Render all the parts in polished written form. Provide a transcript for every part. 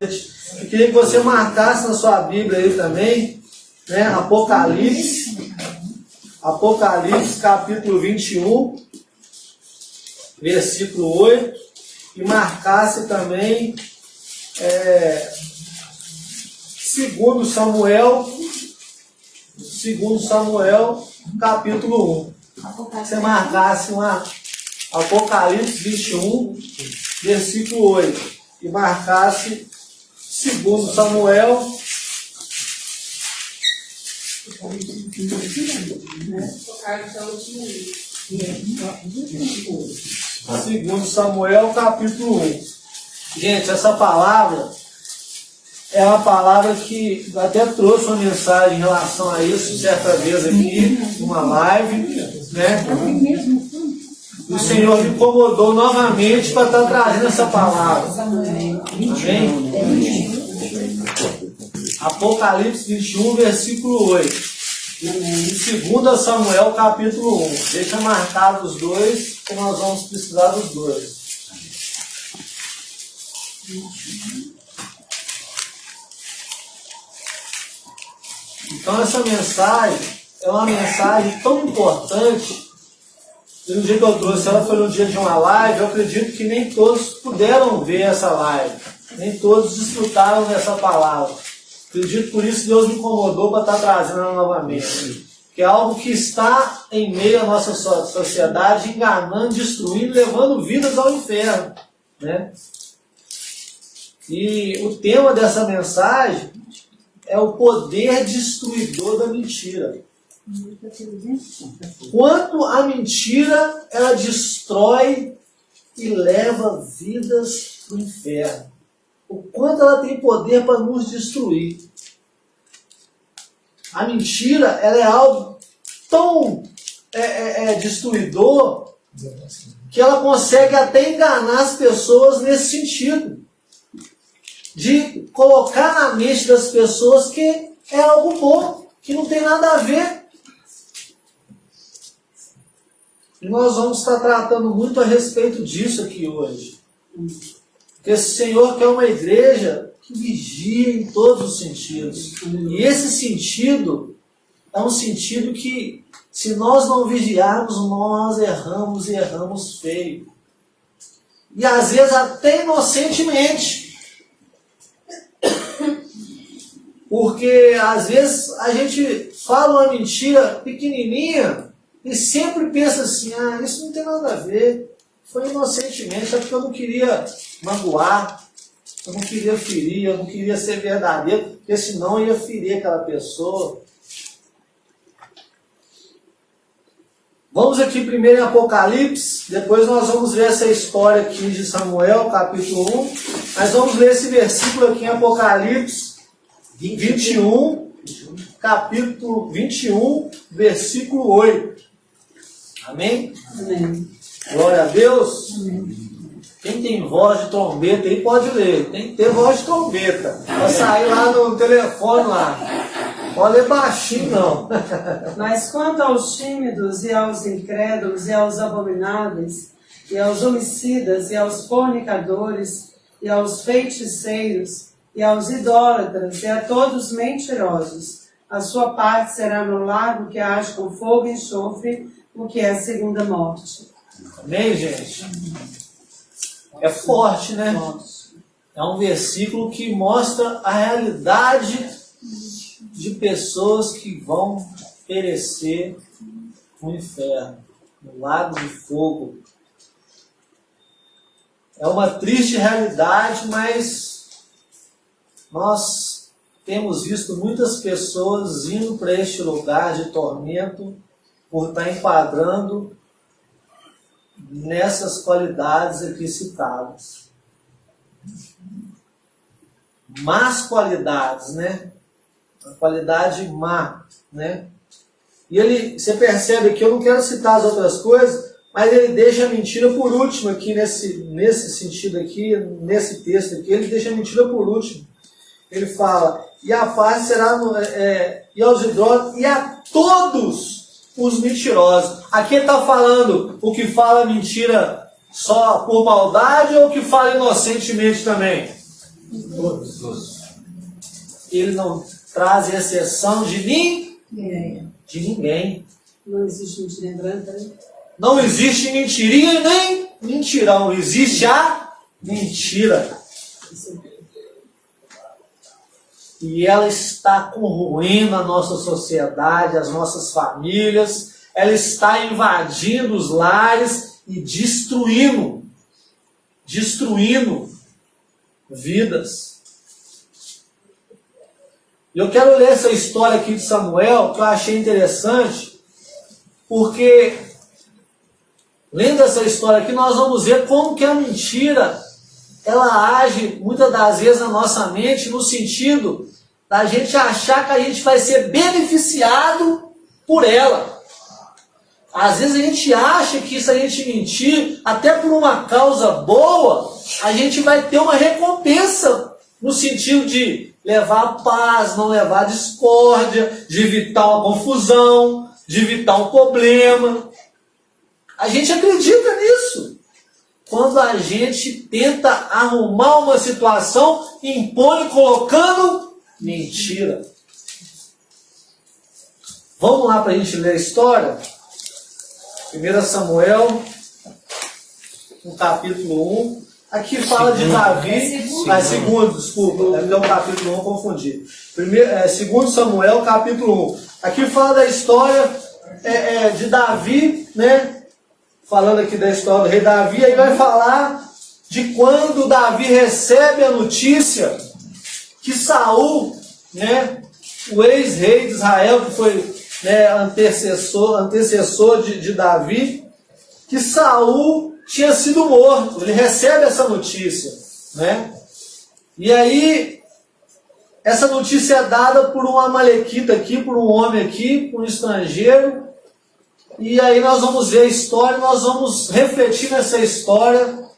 Eu queria que você marcasse na sua Bíblia aí também, né? Apocalipse capítulo 21, versículo 8, e marcasse também 2 Samuel, capítulo 1. Você marcasse Apocalipse 21, versículo 8, e marcasse 2 Samuel, 2 Samuel, capítulo 1. Gente, essa palavra é uma palavra que até trouxe uma mensagem em relação a isso certa vez aqui, numa live, né? O Senhor me incomodou novamente para estar trazendo essa palavra. Amém? Apocalipse 21, versículo 8. E 2 Samuel, capítulo 1. Deixa marcado os dois, que nós vamos precisar dos dois. Então essa mensagem é uma mensagem tão importante. E no dia que eu trouxe ela foi no dia de uma live. Eu acredito que nem todos puderam ver essa live, nem todos desfrutaram dessa palavra. Acredito por isso que Deus me incomodou para estar trazendo ela novamente. Que é algo que está em meio à nossa sociedade, enganando, destruindo, levando vidas ao inferno, né? E o tema dessa mensagem é o poder destruidor da mentira. Quanto a mentira, ela destrói e leva vidas para o inferno. O quanto ela tem poder para nos destruir. A mentira, ela é algo tão destruidor que ela consegue até enganar as pessoas nesse sentido. De colocar na mente das pessoas que é algo bom, que não tem nada a ver. E nós vamos estar tratando muito a respeito disso aqui hoje. Porque esse Senhor quer uma igreja que vigia em todos os sentidos. E esse sentido é um sentido que, se nós não vigiarmos, nós erramos e erramos feio. E às vezes até inocentemente. Porque às vezes a gente fala uma mentira pequenininha e sempre pensa assim, isso não tem nada a ver. Foi inocentemente, só porque eu não queria magoar, eu não queria ferir, eu não queria ser verdadeiro, porque senão eu ia ferir aquela pessoa. Vamos aqui primeiro em Apocalipse, depois nós vamos ver essa história aqui de Samuel, capítulo 1, mas vamos ler esse versículo aqui em Apocalipse 21, capítulo 21, versículo 8. Amém? Amém. Glória a Deus. Amém. Quem tem voz de trombeta aí pode ler. Tem que ter voz de trombeta. Para sair lá no telefone lá. Pode ler baixinho, não. Mas quanto aos tímidos e aos incrédulos e aos abomináveis e aos homicidas e aos fornicadores e aos feiticeiros e aos idólatras e a todos mentirosos, a sua parte será no lago que age com fogo e enxofre, o que é a segunda morte. Amém, gente? É forte, né? É um versículo que mostra a realidade de pessoas que vão perecer no inferno, no lago de fogo. É uma triste realidade, mas nós temos visto muitas pessoas indo para este lugar de tormento por estar enquadrando nessas qualidades aqui citadas. Más qualidades, né? A qualidade má, né? E você percebe que eu não quero citar as outras coisas, mas ele deixa a mentira por último aqui, nesse sentido aqui, nesse texto aqui, ele deixa a mentira por último. Ele fala, e a face será, e aos idólatras, e a todos os mentirosos. Aqui ele está falando o que fala mentira só por maldade ou o que fala inocentemente também? Todos. Ele não traz exceção de ninguém. Não existe mentirinha branca, né? Não existe mentirinha e nem mentirão. Existe a mentira. E ela está corroendo a nossa sociedade, as nossas famílias. Ela está invadindo os lares e destruindo vidas. E eu quero ler essa história aqui de Samuel, que eu achei interessante, porque lendo essa história aqui, nós vamos ver como que a mentira, ela age muitas das vezes na nossa mente, no sentido da gente achar que a gente vai ser beneficiado por ela. Às vezes a gente acha que se a gente mentir, até por uma causa boa, a gente vai ter uma recompensa, no sentido de levar paz, não levar discórdia, de evitar uma confusão, de evitar um problema. A gente acredita nisso. Quando a gente tenta arrumar uma situação, impõe colocando mentira. Vamos lá para a gente ler a história? 1 Samuel, no capítulo 1. Aqui fala de Davi. Segundo, desculpa, é o capítulo 1, eu confundi. 2 Samuel, capítulo 1. Aqui fala da história de Davi, né? Falando aqui da história do rei Davi, aí vai falar de quando Davi recebe a notícia que Saul, né, o ex-rei de Israel, que foi, né, antecessor de Davi, que Saul tinha sido morto. Ele recebe essa notícia, né? E aí, essa notícia é dada por um amalequita aqui, por um homem aqui, por um estrangeiro. E aí nós vamos ver a história, nós vamos refletir nessa história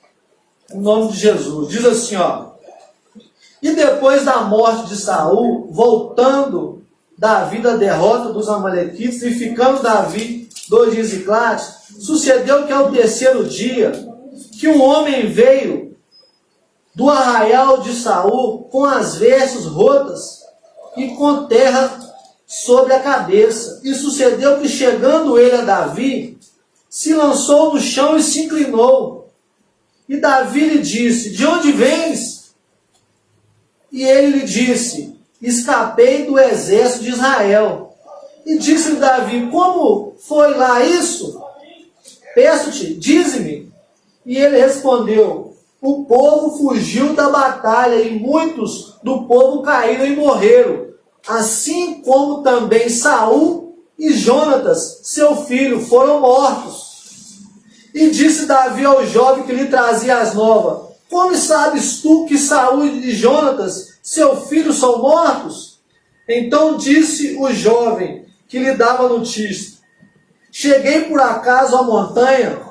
em nome de Jesus. Diz assim, ó: e depois da morte de Saul, voltando Davi da derrota dos amalequitas e ficando Davi 2 dias em Ziclate, sucedeu que ao terceiro dia, que um homem veio do arraial de Saul com as vestes rotas e com terra sobre a cabeça. E sucedeu que, chegando ele a Davi, se lançou no chão e se inclinou. E Davi lhe disse: de onde vens? E ele lhe disse: escapei do exército de Israel. E disse-lhe Davi: como foi lá isso? Peço-te, dize-me. E ele respondeu: o povo fugiu da batalha e muitos do povo caíram e morreram, assim como também Saul e Jonatas, seu filho, foram mortos. E disse Davi ao jovem que lhe trazia as novas: como sabes tu que Saul e Jonatas, seu filho, são mortos? Então disse o jovem que lhe dava notícia: cheguei por acaso à montanha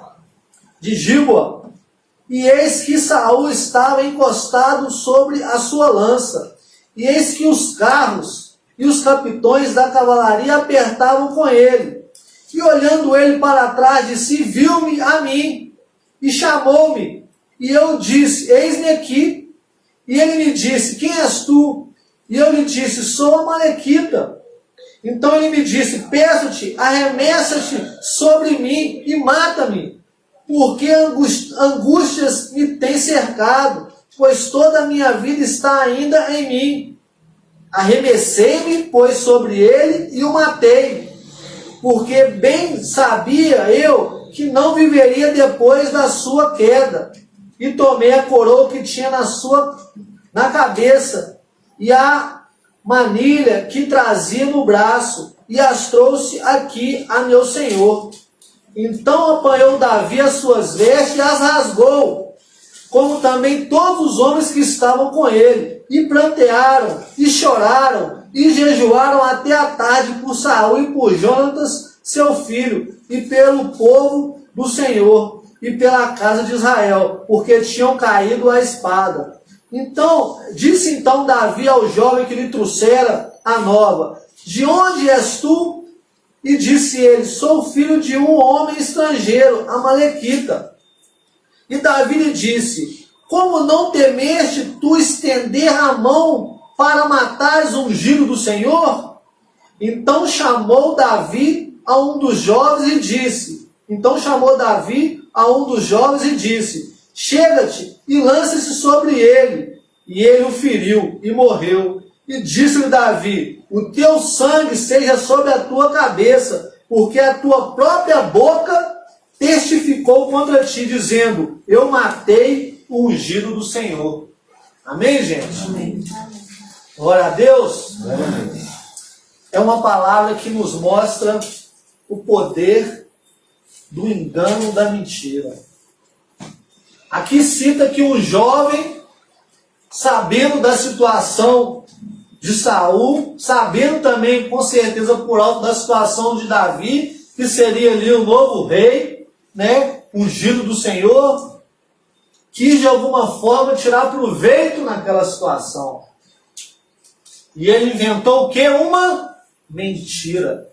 de Gilboa, e eis que Saul estava encostado sobre a sua lança, e eis que os carros e os capitões da cavalaria apertavam com ele. E olhando ele para trás de si, viu-me a mim, e chamou-me, e eu disse: eis-me aqui. E ele me disse: quem és tu? E eu lhe disse: sou amalequita. Então ele me disse: peço-te, arremessa-te sobre mim e mata-me, porque angústias me têm cercado, pois toda a minha vida está ainda em mim. Arremessei-me, pois, sobre ele e o matei, porque bem sabia eu que não viveria depois da sua queda. E tomei a coroa que tinha na cabeça e a manilha que trazia no braço, e as trouxe aqui a meu senhor. Então apanhou Davi as suas vestes e as rasgou, como também todos os homens que estavam com ele, e prantearam, e choraram, e jejuaram até a tarde por Saul e por Jonatas, seu filho, e pelo povo do Senhor, e pela casa de Israel, porque tinham caído à espada. Disse então Davi ao jovem que lhe trouxera a nova: de onde és tu? E disse ele: sou filho de um homem estrangeiro, amalequita. E Davi lhe disse: como não temeste tu estender a mão para matares o ungido do Senhor? Então chamou Davi a um dos jovens e disse, chega-te e lança-se sobre ele. E ele o feriu e morreu. E disse-lhe Davi, o teu sangue seja sobre a tua cabeça, porque a tua própria boca testificou contra ti, dizendo, eu matei o ungido do Senhor. Amém, gente? Amém. Glória a Deus. Amém. É uma palavra que nos mostra o poder do engano, da mentira. Aqui cita que um jovem, sabendo da situação de Saul, sabendo também, com certeza, por alto da situação de Davi, que seria ali o novo rei, né, ungido do Senhor, quis de alguma forma tirar proveito naquela situação. E ele inventou o quê? Uma mentira.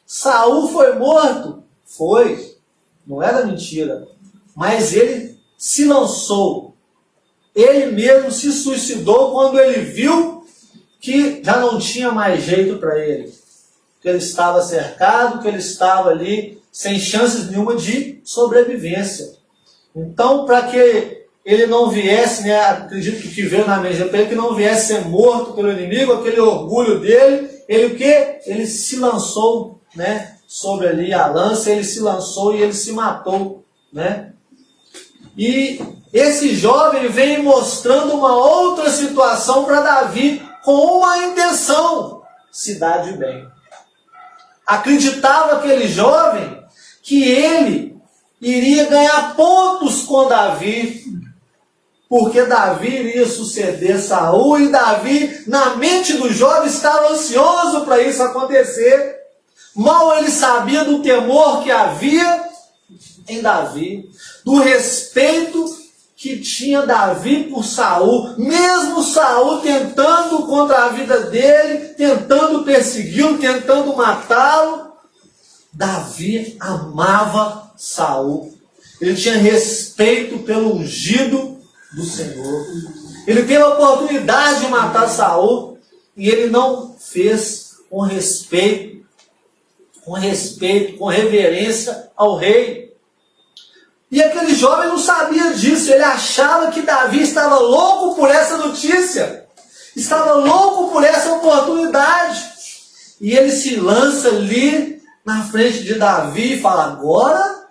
Saul foi morto? Foi. Não era mentira. Mas ele se lançou. Ele mesmo se suicidou quando ele viu que já não tinha mais jeito para ele. Que ele estava cercado, que ele estava ali sem chances nenhuma de sobrevivência. Então, para que ele não viesse, né, acredito que veio na mente para ele, que não viesse ser morto pelo inimigo, aquele orgulho dele, ele o quê? Ele se lançou, né, sobre ali a lança, ele se lançou e ele se matou, né? E esse jovem vem mostrando uma outra situação para Davi, com uma intenção, se dar de bem. Acreditava aquele jovem que ele iria ganhar pontos com Davi, porque Davi iria suceder Saul, e Davi, na mente do jovem, estava ansioso para isso acontecer. Mal ele sabia do temor que havia em Davi, do respeito que tinha Davi por Saul, mesmo Saul tentando contra a vida dele, tentando persegui-lo, tentando matá-lo, Davi amava Saul. Ele tinha respeito pelo ungido do Senhor. Ele teve a oportunidade de matar Saul e ele não fez com respeito, com reverência ao rei. E aquele jovem não sabia disso, ele achava que Davi estava louco por essa notícia, estava louco por essa oportunidade. E ele se lança ali na frente de Davi e fala, agora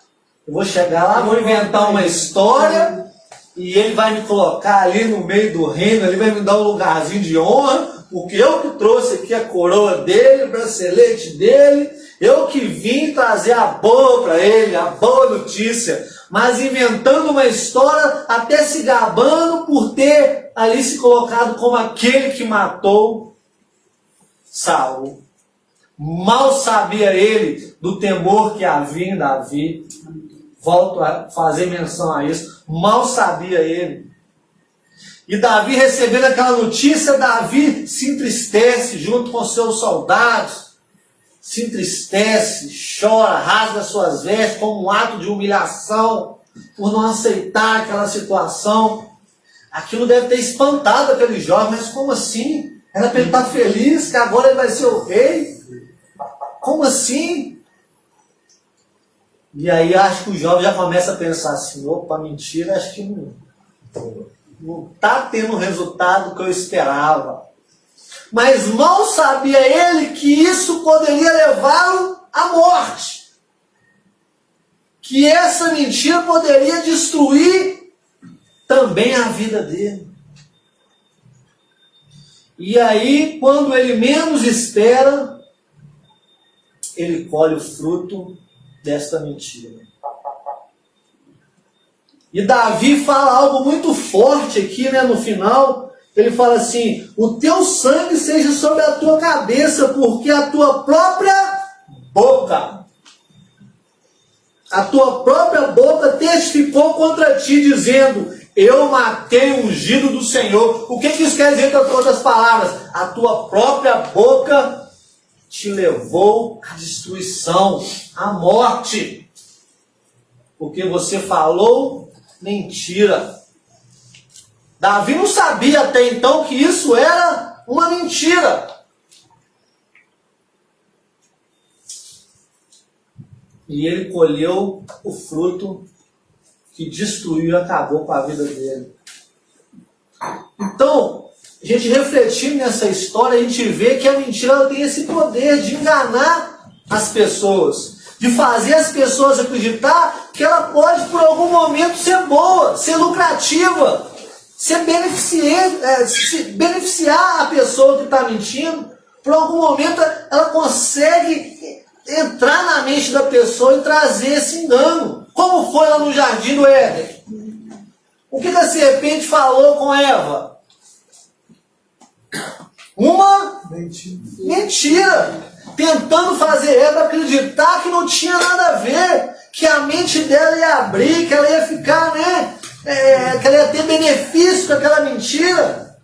eu vou chegar lá, vou inventar uma história, e ele vai me colocar ali no meio do reino, ele vai me dar um lugarzinho de honra, porque eu que trouxe aqui a coroa dele, o bracelete dele, eu que vim trazer a boa para ele, a boa notícia, mas inventando uma história, até se gabando por ter ali se colocado como aquele que matou Saul. Mal sabia ele do temor que havia em Davi. Volto a fazer menção a isso. Mal sabia ele. E Davi, recebendo aquela notícia, Davi se entristece junto com seus soldados. Se entristece, chora, rasga suas vestes como um ato de humilhação por não aceitar aquela situação. Aquilo deve ter espantado aquele jovem. Mas como assim? Era para ele estar feliz que agora ele vai ser o rei? Como assim? E aí acho que o jovem já começa a pensar assim, opa, mentira, acho que não está tendo o resultado que eu esperava. Mas mal sabia ele que isso poderia levá-lo à morte. Que essa mentira poderia destruir também a vida dele. E aí, quando ele menos espera, ele colhe o fruto desta mentira. E Davi fala algo muito forte aqui, né, no final. Ele fala assim, o teu sangue seja sobre a tua cabeça, porque a tua própria boca testificou contra ti, dizendo, eu matei o ungido do Senhor. O que isso quer dizer com outras palavras? A tua própria boca te levou à destruição, à morte. Porque você falou mentira. Davi não sabia até então que isso era uma mentira. E ele colheu o fruto que destruiu e acabou com a vida dele. Então, a gente refletindo nessa história, a gente vê que a mentira ela tem esse poder de enganar as pessoas, de fazer as pessoas acreditar que ela pode, por algum momento, ser boa, ser lucrativa, ser beneficiar a pessoa que está mentindo. Por algum momento, ela consegue entrar na mente da pessoa e trazer esse engano. Como foi lá no jardim do Éden? O que a serpente falou com Eva? Uma mentira. Tentando fazer Eva acreditar que não tinha nada a ver, que a mente dela ia abrir, que ela ia ficar, que ela ia ter benefício com aquela mentira,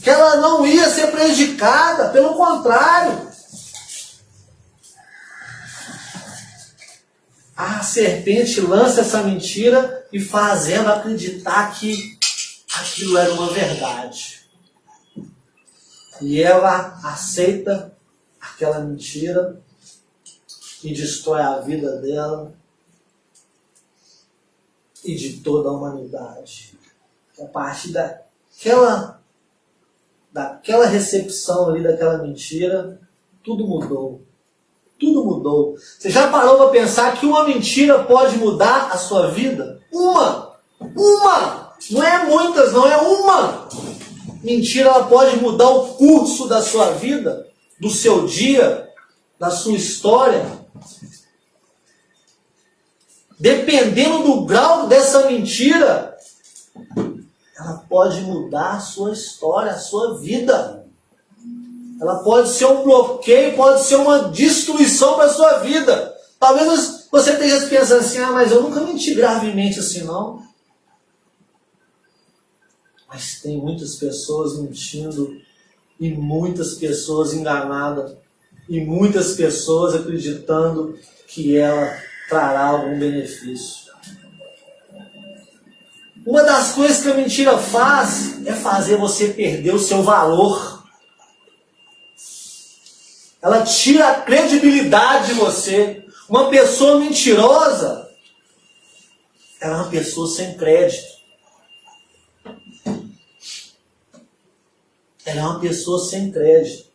que ela não ia ser prejudicada, pelo contrário. A serpente lança essa mentira e faz ela acreditar que aquilo era uma verdade. E ela aceita aquela mentira e destrói a vida dela e de toda a humanidade. A partir daquela recepção ali, daquela mentira, tudo mudou. Tudo mudou. Você já parou para pensar que uma mentira pode mudar a sua vida? Uma! Não é muitas, não é uma! Mentira, ela pode mudar o curso da sua vida, do seu dia, da sua história. Dependendo do grau dessa mentira, ela pode mudar a sua história, a sua vida. Ela pode ser um bloqueio, pode ser uma destruição para a sua vida. Talvez você esteja pensando assim, mas eu nunca menti gravemente assim, não. Mas tem muitas pessoas mentindo, e muitas pessoas enganadas, e muitas pessoas acreditando que ela trará algum benefício. Uma das coisas que a mentira faz é fazer você perder o seu valor. Ela tira a credibilidade de você. Uma pessoa mentirosa, ela é uma pessoa sem crédito. Ela é uma pessoa sem crédito.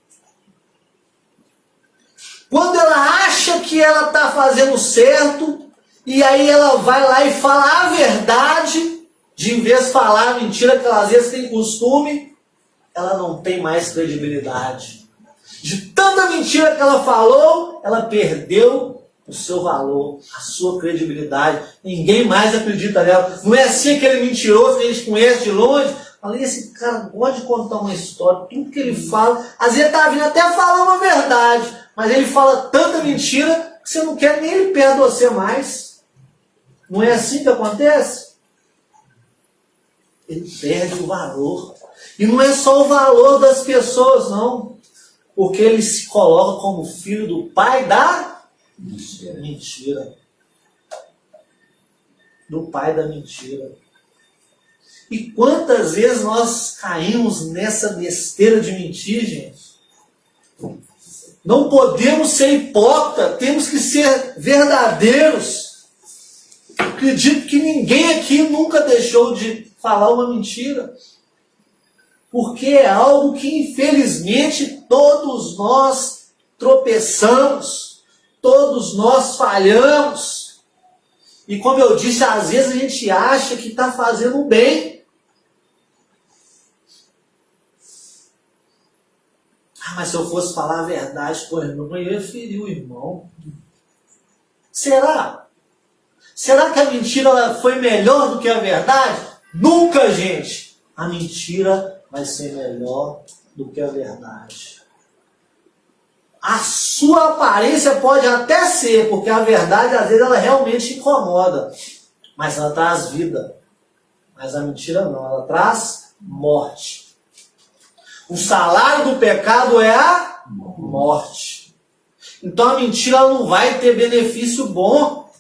Quando ela acha que ela está fazendo certo, e aí ela vai lá e fala a verdade, de em vez de falar a mentira que ela às vezes tem costume, ela não tem mais credibilidade. De tanta mentira que ela falou, ela perdeu o seu valor, a sua credibilidade. Ninguém mais acredita nela. Não é assim aquele mentiroso que a gente conhece de longe. Falei, esse cara gosta de contar uma história, tudo que ele fala, às vezes está vindo até falar uma verdade, mas ele fala tanta mentira que você não quer nem ele perto de você mais. Não é assim que acontece? Ele perde o valor. E não é só o valor das pessoas, não. Porque ele se coloca como filho do pai da mentira. Do pai da mentira. E quantas vezes nós caímos nessa besteira de mentir, gente? Não podemos ser hipócritas, temos que ser verdadeiros. Acredito que ninguém aqui nunca deixou de falar uma mentira. Porque é algo que, infelizmente, todos nós tropeçamos, todos nós falhamos. E como eu disse, às vezes a gente acha que está fazendo bem. Mas se eu fosse falar a verdade para o irmão, eu ia ferir o irmão. Será? Será que a mentira ela foi melhor do que a verdade? Nunca, gente! A mentira vai ser melhor do que a verdade. A sua aparência pode até ser, porque a verdade às vezes ela realmente incomoda, mas ela traz vida. Mas a mentira não, ela traz morte. O salário do pecado é a morte. Então a mentira ela não vai ter benefício bom.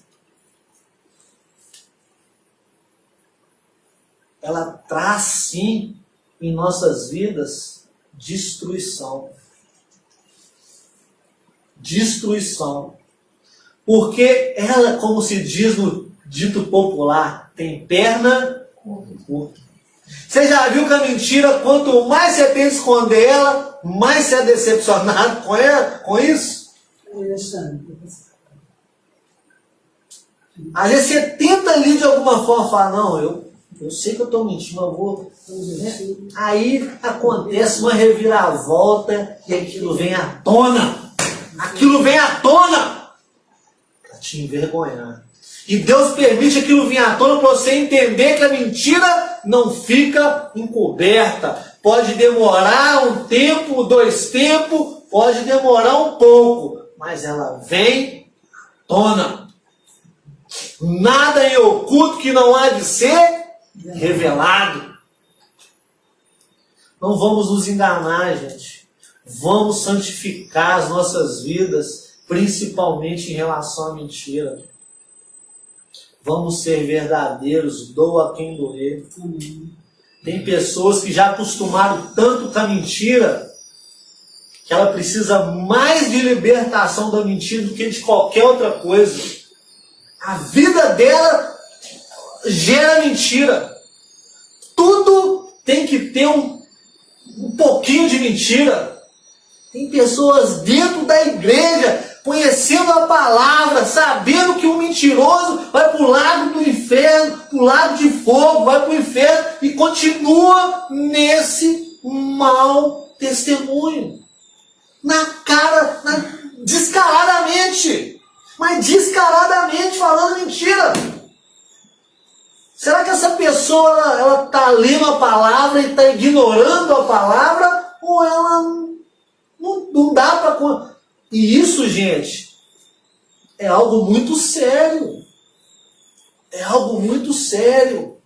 ela traz sim em nossas vidas destruição. Destruição. Porque ela, como se diz no dito popular, tem perna curta. Você já viu que a mentira, quanto mais você tenta esconder ela, mais você é decepcionado com ela, com isso? Às vezes você tenta ali de alguma forma falar, não, eu sei que eu estou mentindo, eu vou... Aí acontece uma reviravolta e aquilo vem à tona. Aquilo vem à tona para te envergonhar. E Deus permite aquilo vir à tona para você entender que a mentira não fica encoberta. Pode demorar um tempo, 2 tempos, pode demorar um pouco, mas ela vem à tona. Nada é oculto que não há de ser revelado. Não vamos nos enganar, gente. Vamos santificar as nossas vidas, principalmente em relação à mentira. Vamos ser verdadeiros, doa quem doer. Tem pessoas que já acostumaram tanto com a mentira, que ela precisa mais de libertação da mentira do que de qualquer outra coisa. A vida dela gera mentira. Tudo tem que ter um pouquinho de mentira. Tem pessoas dentro da igreja, conhecendo a palavra, sabendo que o mentiroso vai para o lado do inferno, para o lado de fogo, vai para o inferno e continua nesse mau testemunho. Descaradamente, mas descaradamente falando mentira. Será que essa pessoa ela está lendo a palavra e está ignorando a palavra? Ou ela não dá para... E isso, gente, é algo muito sério. É algo muito sério.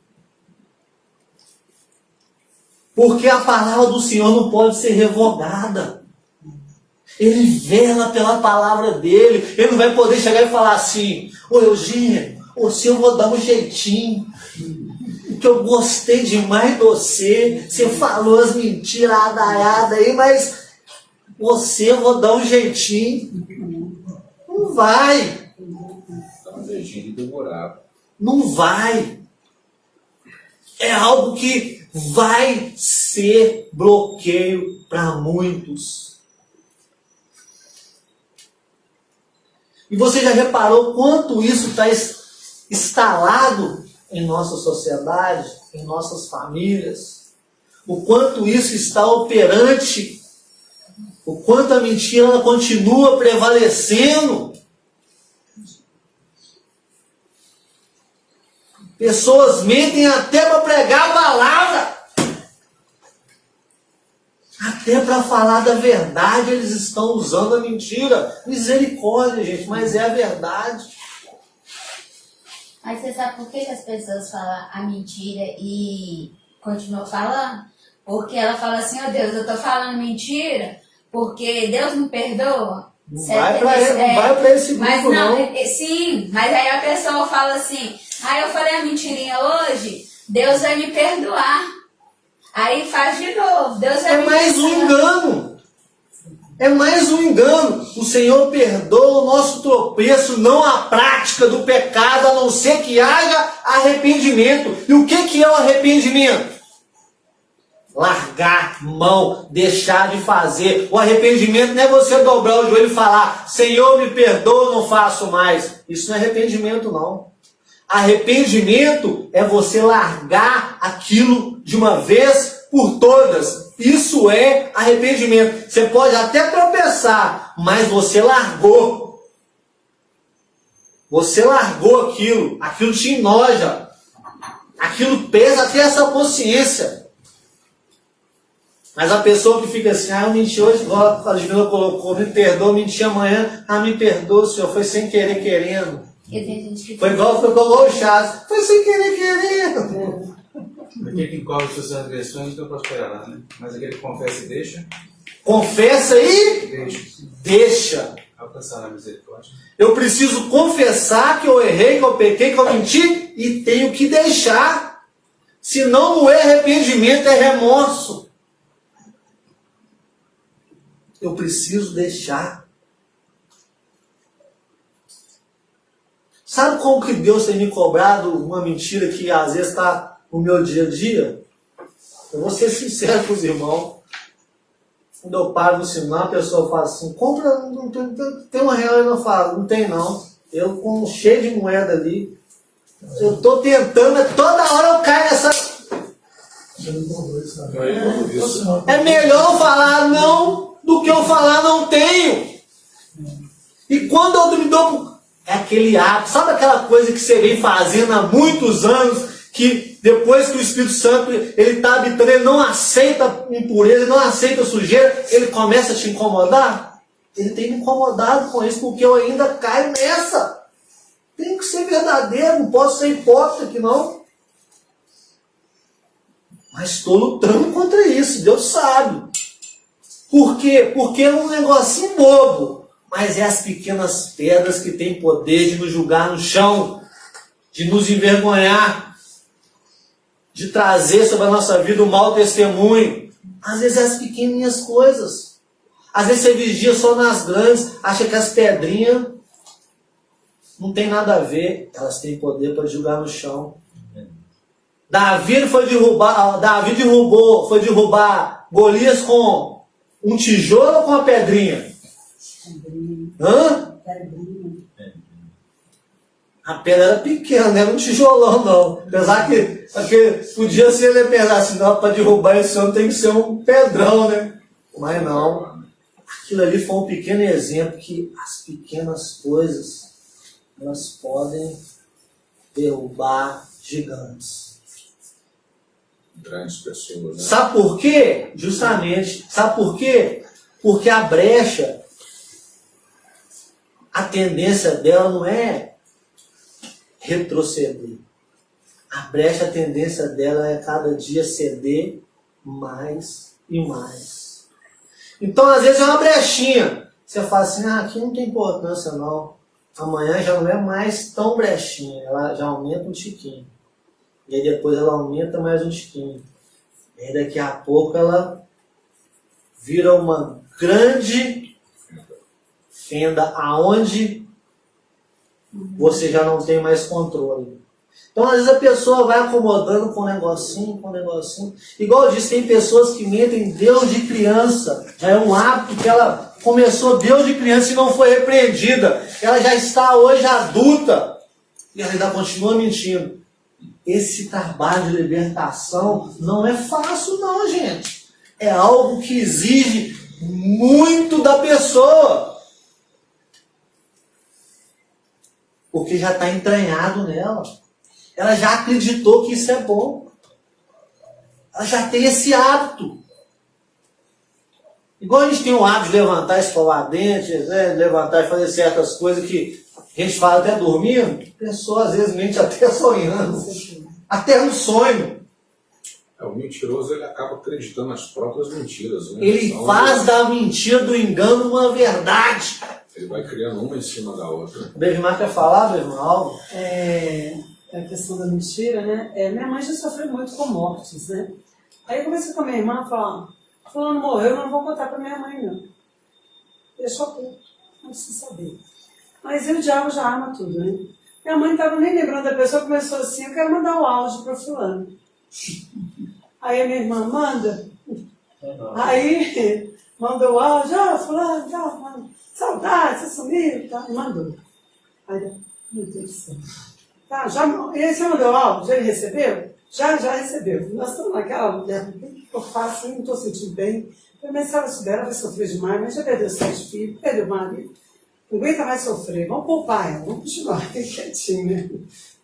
Porque a palavra do Senhor não pode ser revogada. Ele vela pela palavra dele. Ele não vai poder chegar e falar assim: ô Eugênio, eu vou dar um jeitinho. Que eu gostei demais de você. Você falou as mentiras adaiadas aí, mas eu vou dar um jeitinho. Não vai. Dá um jeitinho de demorar. Não vai. É algo que vai ser bloqueio para muitos. E você já reparou quanto isso está instalado em nossa sociedade, em nossas famílias? O quanto isso está operante, o quanto a mentira ela continua prevalecendo. Pessoas mentem até para pregar a palavra. Até para falar da verdade eles estão usando a mentira. Misericórdia, gente, mas é a verdade. Mas você sabe por que as pessoas falam a mentira e continuam falando? Porque ela fala assim: ó Deus, eu estou falando mentira porque Deus me perdoa. Não vai para esse grupo, mas não. Sim, mas aí a pessoa fala assim: eu falei a mentirinha hoje, Deus vai me perdoar. Aí faz de novo, Deus vai me perdoar. É mais um engano. É mais um engano. O Senhor perdoa o nosso tropeço, não a prática do pecado, a não ser que haja arrependimento. E o que é o arrependimento? Largar mão, deixar de fazer. O arrependimento não é você dobrar o joelho e falar: Senhor, me perdoa, não faço mais. Isso não é arrependimento, não. Arrependimento é você largar aquilo de uma vez por todas. Isso é arrependimento. Você pode até tropeçar, mas você largou. Você largou aquilo. Aquilo te enoja. Aquilo pesa até essa consciência. Mas a pessoa que fica assim: eu menti hoje, igual a Ludmila colocou, me perdoa, menti amanhã, me perdoa, Senhor, foi sem querer querendo. Foi igual o Chás, foi sem querer querendo. Aquele que encobre suas transgressões não prosperará, né? Mas aquele que confessa e deixa. Confessa e deixa. Alcançará a misericórdia. Eu preciso confessar que eu errei, que eu pequei, que eu menti, e tenho que deixar. Se não é arrependimento, é remorso. Eu preciso deixar. Sabe como que Deus tem me cobrado uma mentira que às vezes está no meu dia a dia? Eu vou ser sincero com os irmãos. Quando eu paro no sinal, a pessoa fala assim, compra, não tem R$1, eu não falo, não tem não. Eu com cheio de moeda ali, eu estou tentando, toda hora eu caio nessa... É melhor eu falar não do que eu falar não tenho. E quando eu me dou... É aquele hábito, sabe aquela coisa que você vem fazendo há muitos anos, que depois que o Espírito Santo ele está habitando, ele não aceita impureza, ele não aceita sujeira, ele começa a te incomodar? Ele tem me incomodado com isso, porque eu ainda caio nessa. Tem que ser verdadeiro, não posso ser hipócrita aqui não. Mas estou lutando contra isso, Deus sabe. Por quê? Porque é um negocinho bobo. Mas é as pequenas pedras que têm poder de nos julgar no chão, de nos envergonhar, de trazer sobre a nossa vida um mau testemunho. Às vezes é as pequeninhas coisas. Às vezes você vigia só nas grandes, acha que as pedrinhas não tem nada a ver. Elas têm poder para julgar no chão. Davi foi derrubar Golias com um tijolo ou com uma pedrinha? Hã? A pedra era pequena, não era um tijolão não. Apesar que podia ser ele pensar assim, não, para derrubar esse homem tem que ser um pedrão, né? Mas não. Aquilo ali foi um pequeno exemplo que as pequenas coisas, elas podem derrubar gigantes. Grandes pessoas, né? Sabe por quê? Justamente. Sabe por quê? Porque a brecha, a tendência dela não é retroceder. A brecha, a tendência dela é cada dia ceder mais e mais. Então, às vezes é uma brechinha. Você fala assim, aqui não tem importância não. Amanhã já não é mais tão brechinha. Ela já aumenta um tiquinho. E aí depois ela aumenta mais um tiquinho. E aí daqui a pouco ela vira uma grande fenda aonde você já não tem mais controle. Então, às vezes a pessoa vai acomodando com um negocinho. Igual eu disse, tem pessoas que mentem Deus de criança. Já é um hábito que ela começou Deus de criança e não foi repreendida. Ela já está hoje adulta e ela ainda continua mentindo. Esse trabalho de libertação não é fácil não, gente. É algo que exige muito da pessoa. Porque já está entranhado nela. Ela já acreditou que isso é bom. Ela já tem esse hábito. Igual a gente tem o hábito de levantar e escovar dentes, né? Levantar e fazer certas coisas que a gente fala até dormindo. A pessoa às vezes mente até sonhando. Até no sonho. O mentiroso ele acaba acreditando nas próprias mentiras. Né? Ele então, faz da mentira, do engano, uma verdade. Ele vai criando uma em cima da outra. O Bevimar quer falar, Bevimar, algo? A questão da mentira, né? Minha mãe já sofreu muito com mortes, né? Aí eu comecei com a minha irmã a falar, fulano morreu, não vou contar para minha mãe, não. Deixa oculto, não precisa saber. Mas o diabo já arma tudo, né? Minha mãe não estava nem lembrando da pessoa, começou assim, eu quero mandar o áudio para fulano. Aí a minha irmã manda. Aí mandou o áudio, fulano, saudade, você sumiu, tá? E mandou. Aí, meu Deus do céu. Tá, você mandou o áudio, ele recebeu? Já recebeu. Nós estamos naquela mulher, o que eu faço? Eu não estou sentindo bem. Mas se ela souber, ela vai sofrer demais, mas já perdeu 7 filhos, perdeu o marido. Não aguenta mais sofrer, vamos poupar ela, vamos continuar, tem quietinho, né?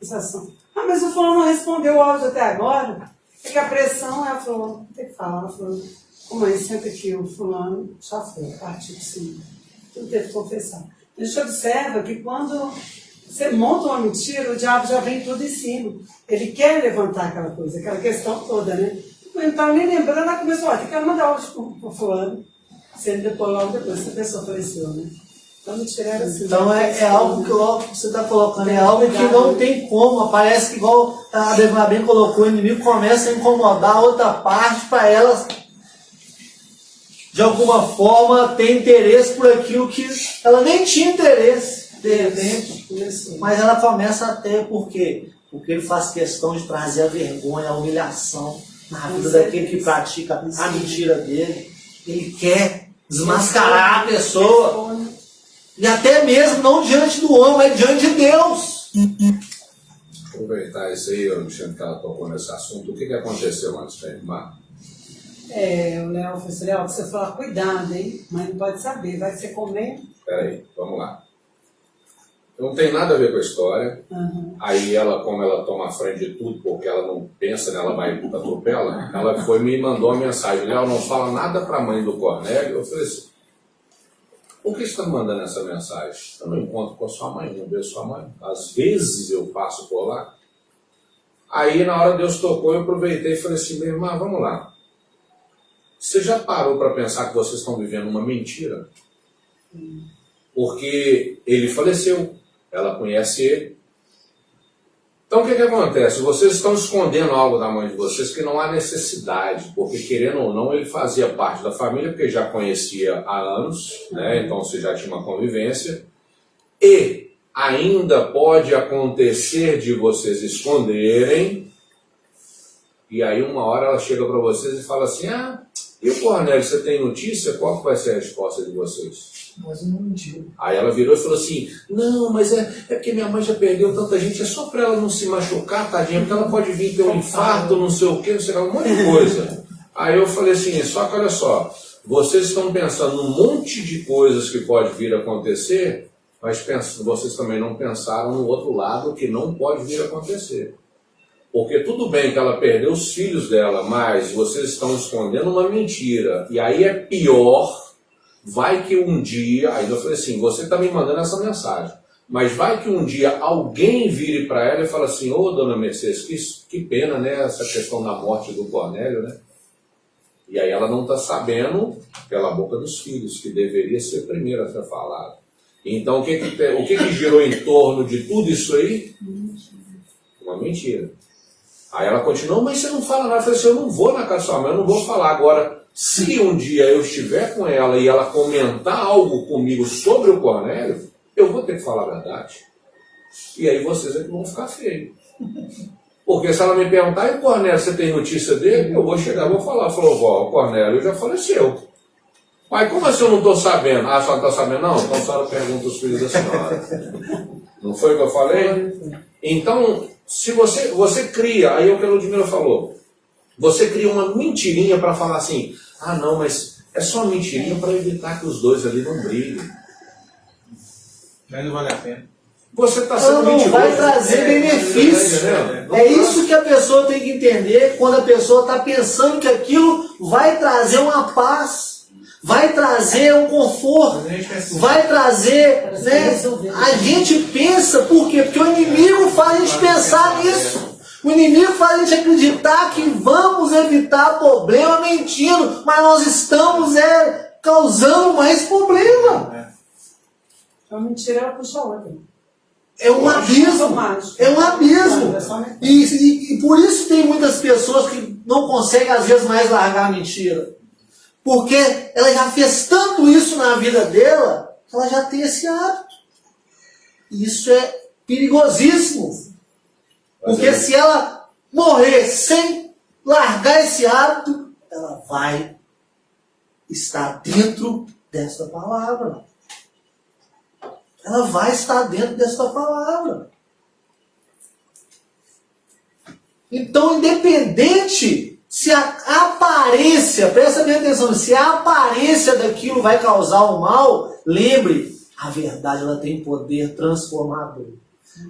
Mas o fulano não respondeu o áudio até agora. É que a pressão, ela falou, tem que falar, ela falou, mãe, senta aqui, o fulano já foi, partiu de cima. Tudo teve que confessar. A gente observa que quando você monta uma mentira, o diabo já vem tudo em cima. Ele quer levantar aquela coisa, aquela questão toda, né? Eu não estava nem lembrando, ela começou, quero mandar áudio para o fulano. Sendo depois, logo depois, essa pessoa faleceu, né? Então, mentira era assim. Então é algo que logo você está colocando, é algo que não tem como. Parece que, igual a Débora bem colocou, o inimigo começa a incomodar a outra parte para ela, de alguma forma, ter interesse por aquilo que ela nem tinha interesse, de repente. Isso. Mas ela começa a ter, por quê? Porque ele faz questão de trazer a vergonha, a humilhação na vida daquele que pratica a mentira dele. Ele quer desmascarar a pessoa. E até mesmo não diante do homem, mas diante de Deus. Aproveitar isso aí, Alexandre, que ela tocou nesse assunto. O que aconteceu antes da irmã? O Léo falou assim, Léo, você fala, cuidado, hein? Mas não pode saber, vai ser comer. Peraí, vamos lá. Não tem nada a ver com a história. Uhum. Aí ela, como ela toma a frente de tudo, porque ela não pensa, né, ela vai atropela, ela foi e me mandou uma mensagem. Léo, não fala nada para a mãe do Cornélio. Eu falei assim, por que você está me mandando essa mensagem? Eu não encontro com a sua mãe, não vejo sua mãe. Às vezes eu passo por lá. Aí na hora Deus tocou, eu aproveitei e falei assim, minha irmã, vamos lá. Você já parou para pensar que vocês estão vivendo uma mentira? Porque ele faleceu. Ela conhece ele. Então o que acontece? Vocês estão escondendo algo da mãe de vocês que não há necessidade, porque querendo ou não, ele fazia parte da família, porque já conhecia há anos, né? Então você já tinha uma convivência. E ainda pode acontecer de vocês esconderem, e aí uma hora ela chega para vocês e fala assim, e o Cornélio, você tem notícia? Qual que vai ser a resposta de vocês? Mas eu não menti. Aí ela virou e falou assim, não, mas é porque minha mãe já perdeu tanta gente, é só para ela não se machucar, tadinha, porque ela pode vir ter um infarto, não sei o quê, não sei o que, um monte de coisa. Aí eu falei assim, só que olha só, vocês estão pensando num monte de coisas que pode vir a acontecer, mas vocês também não pensaram no outro lado que não pode vir a acontecer. Porque tudo bem que ela perdeu os filhos dela, mas vocês estão escondendo uma mentira, e aí é pior. Vai que um dia, aí eu falei assim, você está me mandando essa mensagem, mas vai que um dia alguém vire para ela e fala assim, ô dona Mercedes, que pena, né, essa questão da morte do Cornélio, né? E aí ela não está sabendo pela boca dos filhos, que deveria ser a primeira a ser falado. Então o que girou em torno de tudo isso aí? Uma mentira. Aí ela continuou, mas você não fala nada. Eu falei assim, eu não vou na casa da sua mãe, eu não vou falar agora. Se um dia eu estiver com ela e ela comentar algo comigo sobre o Cornélio, eu vou ter que falar a verdade. E aí vocês é que vão ficar feios. Porque se ela me perguntar, e o Cornélio, você tem notícia dele? Eu vou chegar, vou falar. Falou, vó, o Cornélio já faleceu. Mas como assim eu não estou sabendo? Ah, a senhora não está sabendo? Não, então a senhora pergunta os filhos da senhora. Não foi o que eu falei? Então, se você cria, aí é o que a Ludmila falou, você cria uma mentirinha para falar assim, não, mas é só uma mentirinha para evitar que os dois ali não briguem. Mas não vale a pena. Você está sendo Ela não mentiroso. vai trazer benefício. É isso que a pessoa tem que entender quando a pessoa está pensando que aquilo vai trazer uma paz, vai trazer um conforto, vai trazer, né? A gente pensa, por quê? Porque o inimigo faz a gente pensar nisso. O inimigo faz a gente acreditar que vamos evitar problema mentindo, mas nós estamos causando mais problema. Uma mentira, ela puxa outra. É um abismo. É um abismo. E por isso tem muitas pessoas que não conseguem às vezes mais largar a mentira. Porque ela já fez tanto isso na vida dela, que ela já tem esse hábito. E isso é perigosíssimo. Porque se ela morrer sem largar esse hábito, ela vai estar dentro desta palavra. Ela vai estar dentro desta palavra. Então, independente se a aparência, presta bem atenção, se a aparência daquilo vai causar o mal, lembre, a verdade ela tem poder transformador.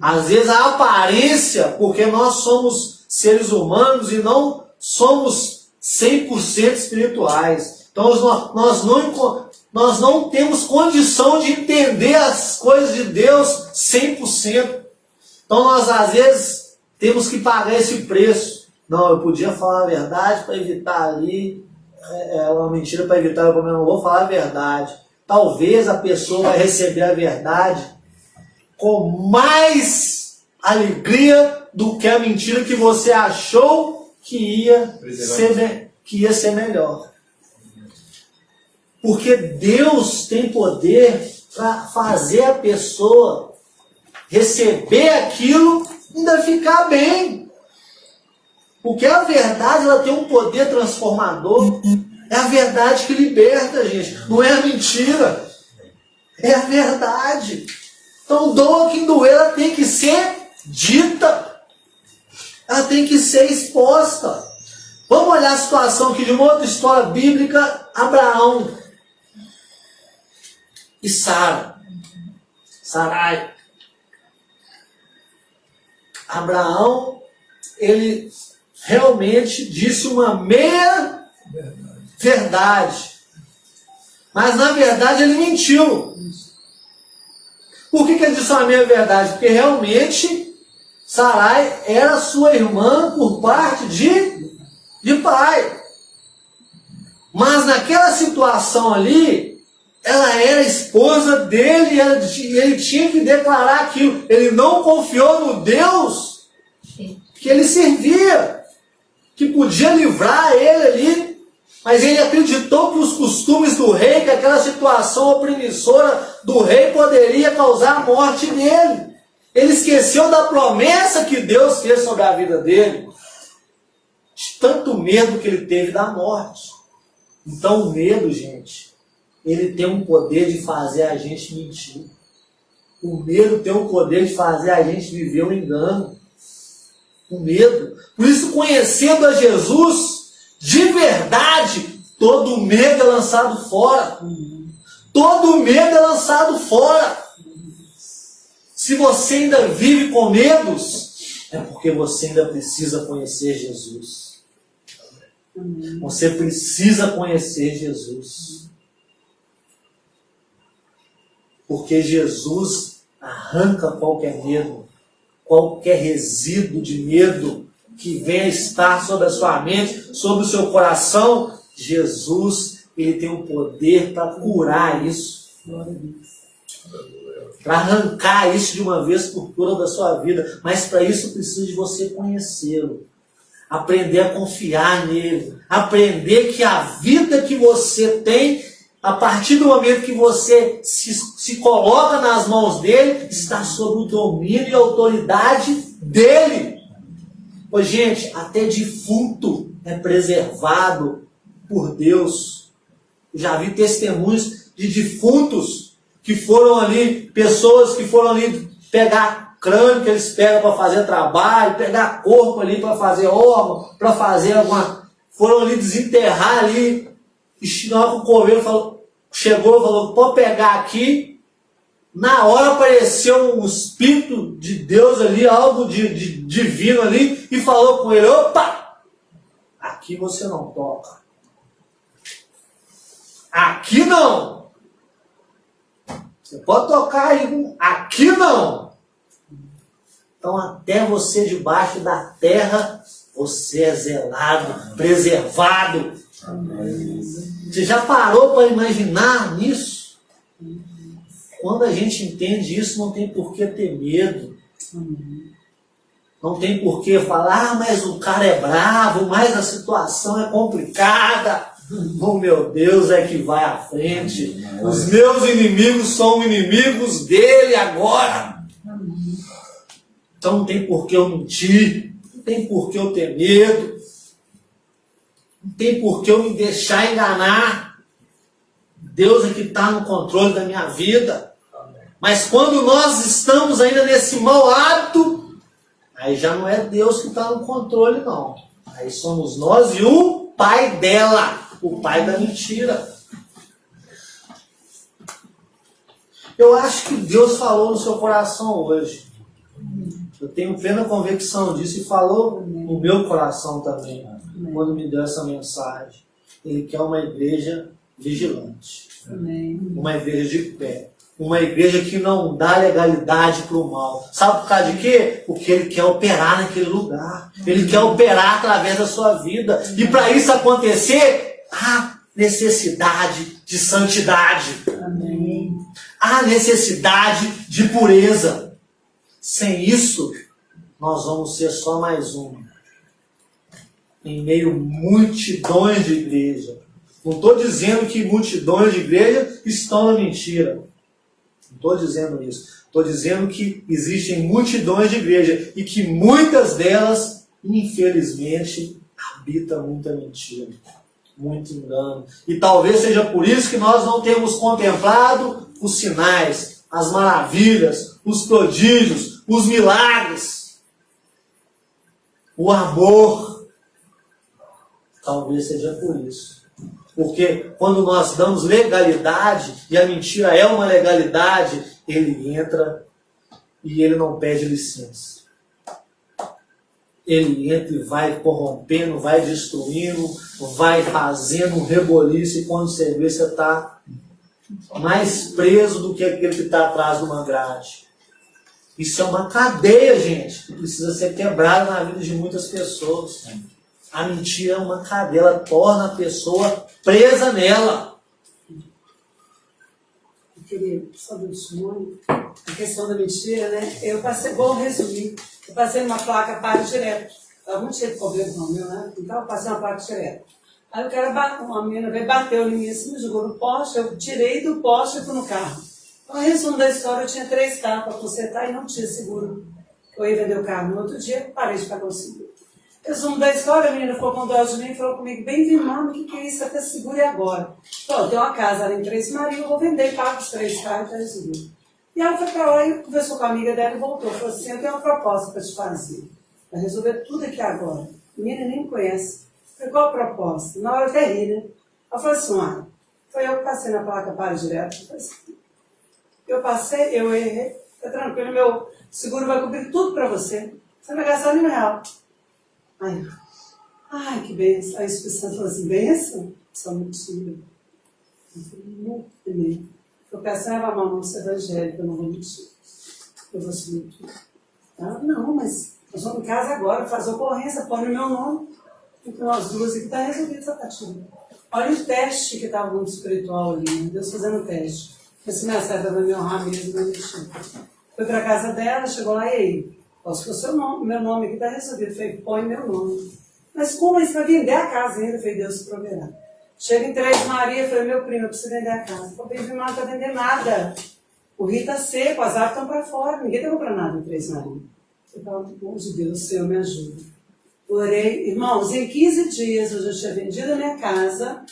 Às vezes a aparência, porque nós somos seres humanos e não somos 100% espirituais. Então nós não temos condição de entender as coisas de Deus 100%. Então nós às vezes temos que pagar esse preço. Não, eu podia falar a verdade para evitar ali, uma mentira para evitar o problema, não vou falar a verdade. talvez a pessoa vai receber a verdade com mais alegria do que a mentira que você achou que ia ser melhor. Porque Deus tem poder para fazer a pessoa receber aquilo e ainda ficar bem. Porque a verdade, ela tem um poder transformador. É a verdade que liberta, gente. Não é a mentira. É a verdade. Então, doa quem doer, ela tem que ser dita. Ela tem que ser exposta. Vamos olhar a situação aqui de uma outra história bíblica. Abraão e Sarai. Abraão, ele realmente disse uma meia verdade. Mas na verdade ele mentiu. Por que ele disse uma meia verdade? Porque realmente Sarai era sua irmã por parte de pai. Mas naquela situação ali, ela era esposa dele e ele tinha que declarar aquilo. Ele não confiou no Deus que ele servia, que podia livrar ele ali, mas ele acreditou que os costumes do rei, que aquela situação opressora do rei poderia causar a morte dele. Ele esqueceu da promessa que Deus fez sobre a vida dele, de tanto medo que ele teve da morte. Então o medo, gente, ele tem um poder de fazer a gente mentir. O medo tem o poder de fazer a gente viver um engano. O medo. Por isso, conhecendo a Jesus, de verdade, todo medo é lançado fora. Todo medo é lançado fora. Se você ainda vive com medos, é porque você ainda precisa conhecer Jesus. Você precisa conhecer Jesus. Porque Jesus arranca qualquer medo, qualquer resíduo de medo que venha estar sobre a sua mente, sobre o seu coração. Jesus, ele tem o poder para curar isso, para arrancar isso de uma vez por toda da sua vida. Mas para isso precisa de você conhecê-lo, aprender a confiar nele, aprender que a vida que você tem, a partir do momento que você se coloca nas mãos dele, está sob o domínio e autoridade dele. Pois, gente, até defunto é preservado por Deus. Eu já vi testemunhos de defuntos que foram ali, pessoas que foram ali pegar crânio que eles pegam para fazer trabalho, pegar corpo ali para fazer órgão, para fazer alguma... Foram ali desenterrar ali. E na hora que o coveiro chegou e falou, pode pegar aqui. Na hora apareceu um Espírito de Deus ali, algo de divino ali, e falou com ele, opa, aqui você não toca. Aqui não. Você pode tocar aí, aqui não. Então até você debaixo da terra, você é zelado, preservado. Amém. Você já parou para imaginar nisso? Quando a gente entende isso, não tem por que ter medo. Não tem por que falar, mas o cara é bravo, mas a situação é complicada. O meu Deus é que vai à frente. Os meus inimigos são inimigos dele agora. Então não tem por que eu mentir. Não tem por que eu ter medo. Não tem por que eu me deixar enganar. Deus é que está no controle da minha vida. Mas quando nós estamos ainda nesse mau hábito, aí já não é Deus que está no controle, não. Aí somos nós e o pai dela, o pai da mentira. Eu acho que Deus falou no seu coração hoje. Eu tenho plena convicção disso e falou no meu coração também, quando me deu essa mensagem. Ele quer uma igreja vigilante. Uma igreja de pé. Uma igreja que não dá legalidade para o mal. Sabe por causa de quê? Porque ele quer operar naquele lugar. Ele quer operar através da sua vida. E para isso acontecer, necessidade de santidade. Amém. Há necessidade de pureza. Sem isso, nós vamos ser só mais um. Em meio a multidões de igreja. Não estou dizendo que multidões de igreja estão na mentira. Não estou dizendo isso. Estou dizendo que existem multidões de igreja e que muitas delas, infelizmente, habitam muita mentira, muito engano. E talvez seja por isso que nós não temos contemplado os sinais, as maravilhas, os prodígios, os milagres, o amor. Talvez seja por isso. Porque quando nós damos legalidade, e a mentira é uma legalidade, ele entra e ele não pede licença. Ele entra e vai corrompendo, vai destruindo, vai fazendo um reboliço, e quando você vê, você está mais preso do que aquele que está atrás de uma grade. Isso é uma cadeia, gente, que precisa ser quebrada na vida de muitas pessoas. A mentira é uma cadeia, ela torna a pessoa presa nela. Eu queria só do testemunho, a questão da mentira, né? Eu passei, vou resumir, eu passei numa placa pare direto. Estava muito cheio de problema no meu, né? Então eu passei uma placa direto. Aí o cara, uma menina veio, bateu em mim assim, me jogou no poste, eu tirei do poste e fui no carro. Então, resumo da história, eu tinha 3 carros para consertar e não tinha seguro. Eu ia vender o carro no outro dia, parei de pagar o seguro. Resumo da história, a menina ficou com dó de mim e falou comigo, bem-vindo, mano, o que é isso? Até seguro e agora? Falou, tem uma casa ali em Três Marias, eu vou vender, pago os 3 carros e tá resolvido. E ela foi para lá e conversou com a amiga dela e voltou. Falou assim, eu tenho uma proposta para te fazer. Vai resolver tudo aqui agora. A menina nem me conhece. Falei, qual a proposta? Na hora eu até ri, né? Ela falou assim, olha, foi eu que passei na placa pare direto. Eu falei assim, eu passei, eu errei, tá tranquilo, meu seguro vai cobrir tudo para você. Você não vai gastar nenhum real. Ai, que benção. Aí o Espírito Santo falou assim, benção? Só mentira. Eu falei, muito bem. Eu peço, vai uma moça evangélica, eu não vou mentir. Eu vou subir tudo. Ela, não, mas nós vamos em casa agora, faz ocorrência, põe no meu nome. Então nós duas aqui, está resolvido essa partida. Olha o teste que estava muito espiritual ali, né? Deus fazendo o teste. Esse minha certa vai me honrar mesmo, não mentir. Foi para a casa dela, chegou lá, e aí? Posso pôr seu nome, meu nome aqui está resolvido. Eu falei, põe meu nome. Mas como isso vai vender a casa ainda? Eu falei, Deus se proverá. Chega em Três Marias, eu falei, meu primo, eu preciso vender a casa. Eu falei, não está vendendo nada. O rio está seco, as árvores estão para fora, ninguém está comprando nada em Três Marias. Eu falei, pelo amor de Deus, o Senhor me ajuda. Orei, irmãos, em 15 dias eu já tinha vendido a minha casa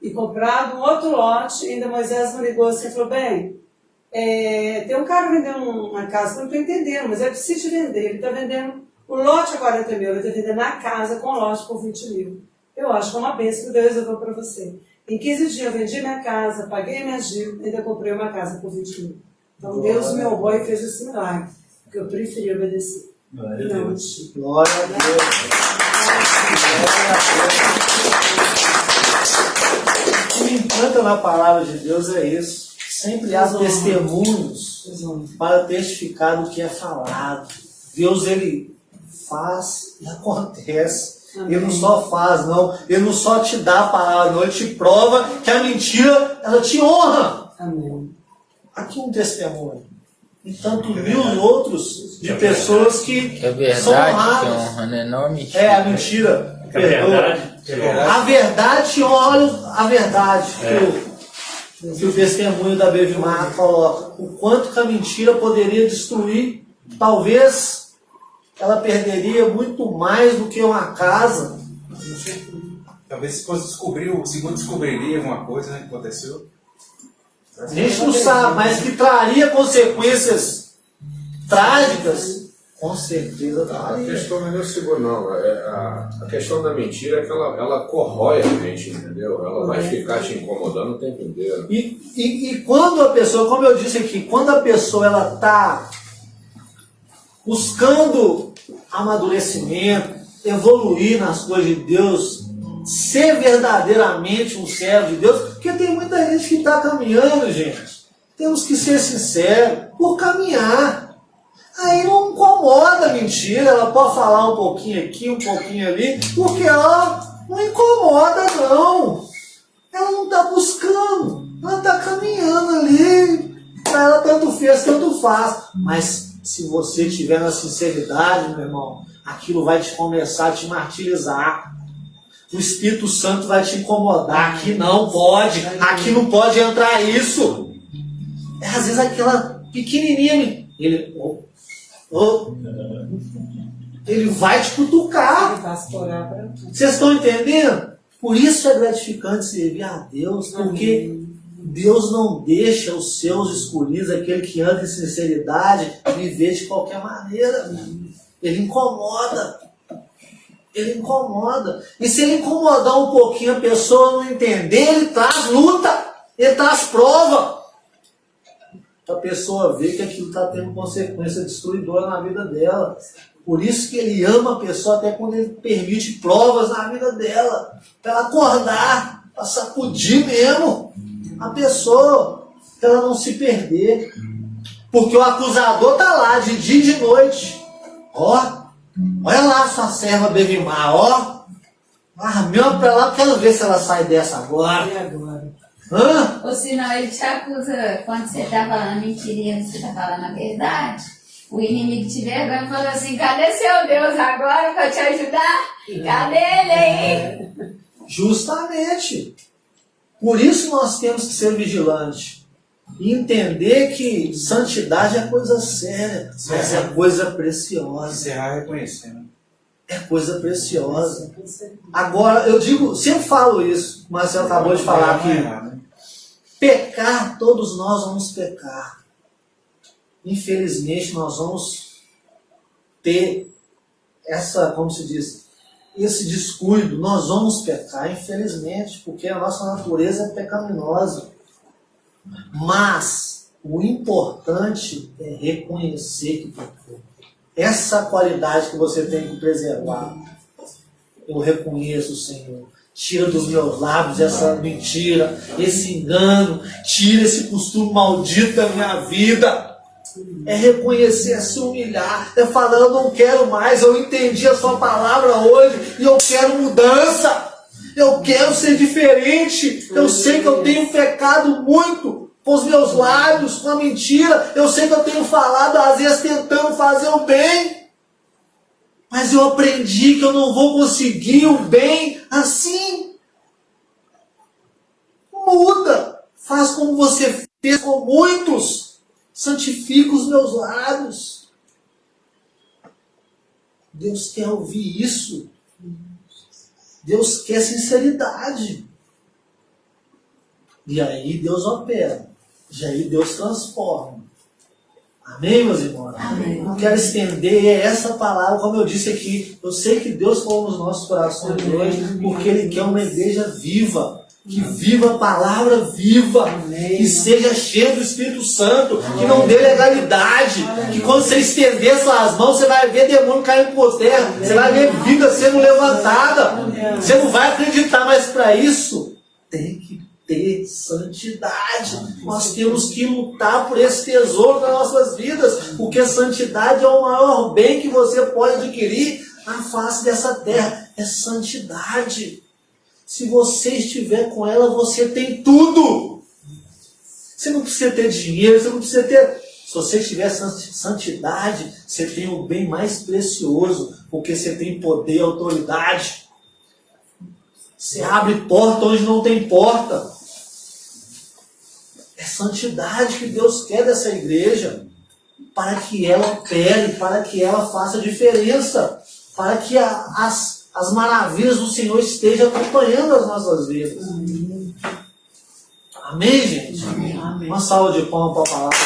e comprado um outro lote. Ainda Moisés me ligou assim e falou, bem, tem um cara vendendo uma casa, eu não estou entendendo, mas é preciso vender. Ele está vendendo o lote a 40 mil, ele está vendendo a casa com o lote por 20 mil. Eu acho que é uma bênção que Deus resolveu para você. Em 15 dias eu vendi minha casa, paguei minha dívida, ainda comprei uma casa por 20 mil. Então Deus me honrou e fez esse milagre, porque eu preferi obedecer. Glória a Deus. Glória a Deus. O que me encanta na palavra de Deus é isso. Sempre há testemunhos para testificar do que é falado. Deus, ele faz e acontece. Ele não só faz, não. Ele não só te dá a palavra, não. Ele te prova que a mentira, ela te honra. Amém. Aqui um testemunho. E tanto mil outros de pessoas que É verdade são que honradas. honra, né? Não é mentira. É a mentira. É verdade. A verdade honra a verdade. Que o testemunho da Bevimar coloca. O quanto que a mentira poderia destruir. Talvez ela perderia muito mais do que uma casa. Talvez se fosse descobrir, o segundo descobriria alguma coisa, né, que aconteceu. A gente não sabe, mas que traria consequências trágicas, com certeza A traria. questão não é o seguro, não. A questão da mentira é que ela corrói a gente, entendeu? Ela vai ficar te incomodando o tempo inteiro. E quando a pessoa, como eu disse aqui, quando a pessoa ela está buscando amadurecimento, evoluir nas coisas de Deus, ser verdadeiramente um servo de Deus, porque tem muita gente que está caminhando, gente. Temos que ser sinceros, por caminhar. Aí não incomoda a mentira, ela pode falar um pouquinho aqui, um pouquinho ali, porque ela não incomoda, não. tanto fez, tanto faz. Mas se você tiver na sinceridade, meu irmão, aquilo vai te começar a te martirizar. O Espírito Santo vai te incomodar. Aqui não pode, aqui não pode entrar isso. É às vezes aquela pequenininha, ele vai te cutucar. Vocês estão entendendo? Por isso é gratificante servir a Deus, porque Deus não deixa os seus escolhidos, aquele que anda em sinceridade, viver de qualquer maneira. Ele incomoda. Ele incomoda. E se ele incomodar um pouquinho a pessoa não entender, ele traz luta, ele traz prova. Para a pessoa ver que aquilo está tendo consequência destruidora na vida dela. Por isso que ele ama a pessoa até quando ele permite provas na vida dela. Para ela acordar, para sacudir mesmo a pessoa, para ela não se perder. Porque o acusador está lá de dia e de noite. Ó, olha lá sua serva Bevimar, ó. Armeu para lá, quero ver se ela sai dessa agora. E agora? Hã? Ou senão ele te acusa quando você está falando mentirinha, você está falando a verdade. O inimigo te vergonha e fala assim: cadê seu Deus agora para te ajudar? Cadê ele aí? Justamente. Por isso nós temos que ser vigilantes. E entender que santidade é coisa séria, mas é coisa preciosa. Encerrar reconhecendo. É coisa preciosa. Agora, eu digo, sempre falo isso, o Marcelo acabou de falar aqui. Pecar, todos nós vamos pecar. Infelizmente, nós vamos ter essa, como se diz, esse descuido. Nós vamos pecar, infelizmente, porque a nossa natureza é pecaminosa. Mas o importante é reconhecer que pecou. Essa qualidade que você tem que preservar. Eu reconheço, Senhor. Tira dos meus lábios essa mentira, esse engano. Tira esse costume maldito da minha vida. É reconhecer, é se humilhar. É falar, eu não quero mais. Eu entendi a sua palavra hoje e eu quero mudança. Eu quero ser diferente. Eu sei que eu tenho pecado muito com os meus lábios, com a mentira. Eu sei que eu tenho falado, às vezes, tentando fazer o bem. Mas eu aprendi que eu não vou conseguir o bem assim. Muda. Faz como você fez com muitos. Santifica os meus lábios. Deus quer ouvir isso. Deus quer sinceridade. E aí Deus opera. E aí Deus transforma. Amém, meus irmãos? Amém. Não quero estender essa palavra, como eu disse aqui. Eu sei que Deus falou nos nossos corações hoje, porque Ele quer uma igreja viva. Que viva a palavra viva. Amém. Que seja cheia do Espírito Santo. Que não dê legalidade. Que quando você estender suas mãos, você vai ver demônio caindo por terra. Você vai ver vida sendo levantada. Você não vai acreditar, mas para isso tem que ter santidade. Nós temos que lutar por esse tesouro das nossas vidas, porque a santidade é o maior bem que você pode adquirir na face dessa terra. É santidade. Se você estiver com ela, você tem tudo. Você não precisa ter dinheiro, você não precisa ter... Se você tiver santidade, você tem o bem mais precioso, porque você tem poder e autoridade. Você abre porta onde não tem porta. É santidade que Deus quer dessa igreja, para que ela opere, para que ela faça diferença, para que as maravilhas do Senhor estejam acompanhando as nossas vidas. Amém, gente? Amém. Uma salva de palmas para a palavra.